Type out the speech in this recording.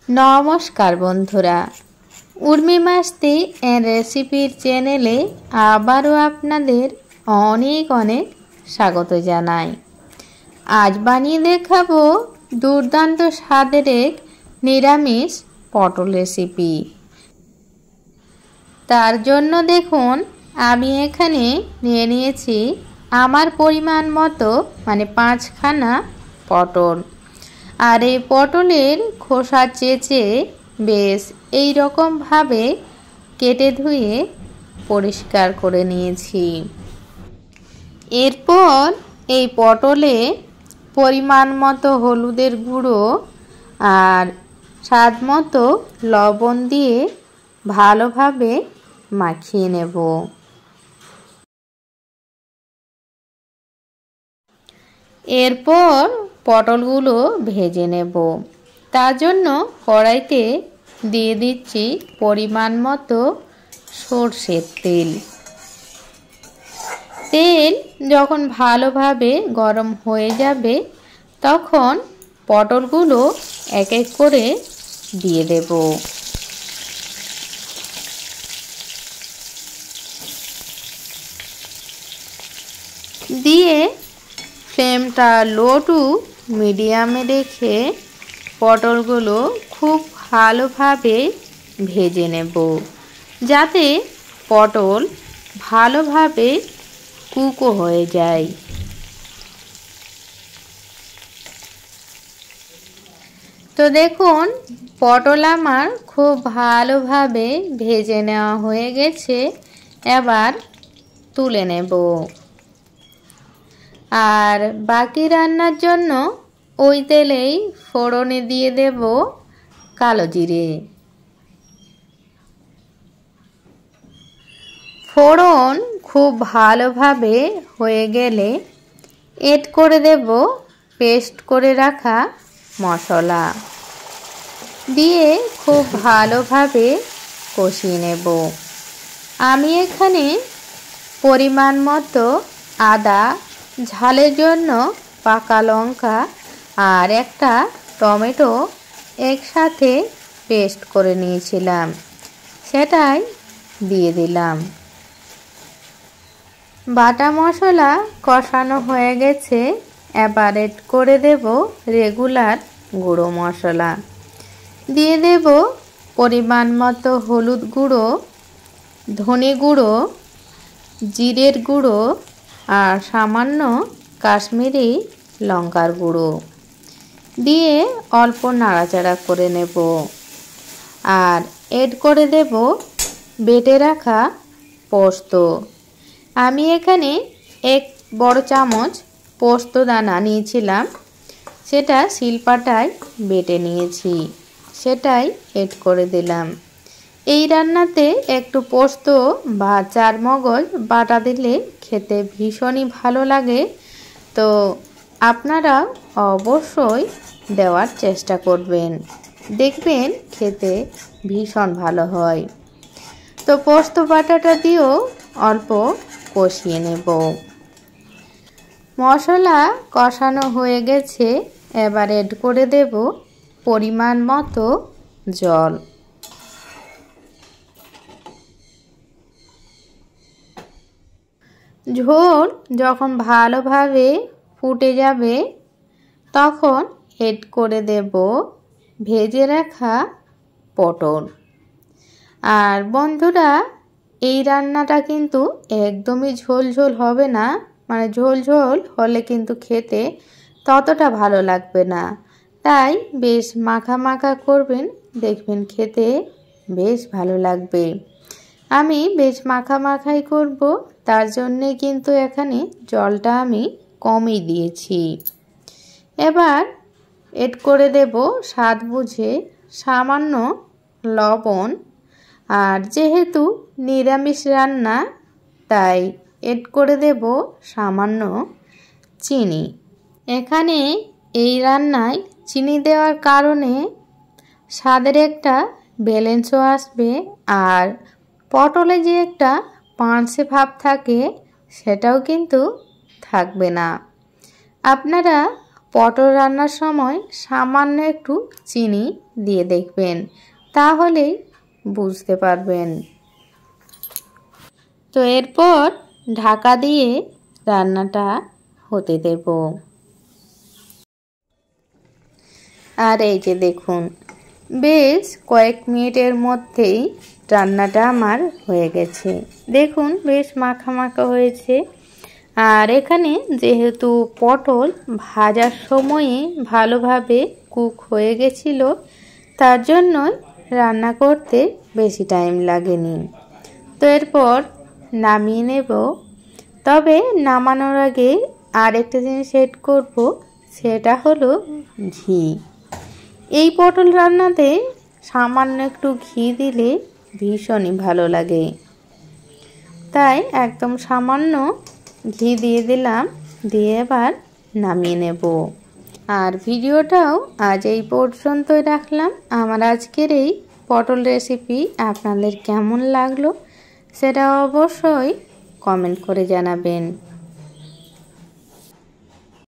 নমস্কার বন্ধুরা, উর্মি মাস্তি এন্ড রেসিপির চ্যানেলে আবারও আপনাদের অনেক অনেক স্বাগত জানাই। আজ বানিয়ে দেখাবো দুর্দান্ত স্বাদের এক নিরামিষ পটল রেসিপি। তার জন্য দেখুন আমি এখানে নিয়ে নিয়েছি আমার পরিমাণ মতো 5খানা পটল। আর এই পটলের খোসা চেঁচে বেশ এই রকম ভাবে কেটে ধুয়ে পরিষ্কার করে নিয়েছি। এরপর এই পটলে পরিমাণ মতো হলুদের গুঁড়ো আর স্বাদ মতো লবণ দিয়ে ভালোভাবে মাখিয়ে নেব। এরপর পটলগুলো ভেজে নেব। তার জন্য কড়াইতে দিয়ে দিচ্ছি পরিমাণ মতো সরষের তেল। তেল যখন ভালোভাবে গরম হয়ে যাবে তখন পটলগুলো এক এক করে দিয়ে দেব। দিয়ে ফ্লেমটা লো টু মিডিয়ামে রেখে পটলগুলো খুব ভালোভাবে ভেজে নেব, যাতে পটল ভালোভাবে কুকও হয়ে যায়। তো দেখুন পটল আমার খুব ভালোভাবে ভেজে নেওয়া হয়ে গেছে। এবার তুলে নেব। আর বাকি রান্নার জন্য ওই তেলেই ফোড়নে দিয়ে দেব কালো জিরে। ফোড়ন খুব ভালোভাবে হয়ে গেলে এড করে দেব পেস্ট করে রাখা মশলা, দিয়ে খুব ভালোভাবে কষিয়ে নেব। আমি এখানে পরিমাণ মতো আদা, ঝালের জন্য পাকা লঙ্কা আর একটা টমেটো একসাথে পেস্ট করে নিয়েছিলাম, সেটাই দিয়ে দিলাম। বাটা মশলা কষানো হয়ে গেছে। এবার এড করে দেব রেগুলার গুঁড়ো মশলা, দিয়ে দেব পরিমাণ মতো হলুদ গুঁড়ো, ধনে গুঁড়ো, জিরের গুঁড়ো আর সামান্য কাশ্মীরি লঙ্কার গুঁড়ো দিয়ে অল্প নাড়াচাড়া করে নেব। আর এড করে দেব বেটে রাখা পোস্ত। আমি এখানে 1 বড় চামচ পোস্ত দানা নিয়েছিলাম, সেটা শিলপাটায় বেটে নিয়েছি, সেটাই এড করে দিলাম। এই রান্নাতে একটু পোস্ত বা চারমগজ বাটা দিলে খেতে ভীষণই ভালো লাগে। তো আপনারা অবশ্যই দেওয়ার চেষ্টা করবেন, দেখবেন খেতে ভীষণ ভালো হয়। তো পোস্ত বাটাটা দিয়েও অল্প কষিয়ে নেব। মশলা কষানো হয়ে গেছে। এবার এড করে দেব পরিমাণ মতো জল। ঝোল যখন ভালোভাবে ফুটে যাবে তখন এড করে দেব ভেজে রাখা পটল। আর বন্ধুরা, এই রান্নাটা কিন্তু একদমই ঝোল ঝোল হবে না, ঝোল ঝোল হলে কিন্তু খেতে ততটা ভালো লাগবে না। তাই বেশ মাখা মাখা করবেন, দেখবেন খেতে বেশ ভালো লাগবে। আমি বেশ মাখা মাখাই করব, তার জন্যে কিন্তু এখানে জলটা আমি কমই দিয়েছি। এবার এড করে দেব স্বাদ বুঝে সামান্য লবণ। আর যেহেতু নিরামিষ রান্না তাই এড করে দেব সামান্য চিনি। এখানে এই রান্নায় চিনি দেওয়ার কারণে স্বাদের একটা ব্যালেন্সও আসবে, আর পটলে যে একটা পাঁচে ভাব থাকে সেটাও কিন্তু থাকবে না। আপনারা পটল রান্নার সময় সামান্য একটু চিনি দিয়ে দেখবেন, তাহলেই বুঝতে পারবেন। তো এরপর ঢাকা দিয়ে রান্নাটা হতে দেব। আর এই যে দেখুন, বেশ কয়েক মিনিটের মধ্যেই রান্নাটা আমার হয়ে গেছে। দেখুন বেশ মাখা মাখা হয়েছে। আর এখানে যেহেতু পটল ভাজার সময়ে ভালোভাবে কুক হয়ে গেছিল, তার জন্যই রান্না করতে বেশি টাইম লাগেনি। তো এরপর নামিয়ে নেব। তবে নামানোর আগে আরেকটা জিনিস এড করব, সেটা হলো ঘি। এই পটল রান্নাতে সামান্য একটু ঘি দিলে ভীষণই ভালো লাগে, তাই একদম সামান্য ঘি দিয়ে দিলাম, দিয়ে এবার নামিয়ে নেব। আর ভিডিওটাও আজ এই পর্যন্তই রাখলাম। আমার আজকের এই পটল রেসিপি আপনাদের কেমন লাগলো সেটা অবশ্যই কমেন্ট করে জানাবেন।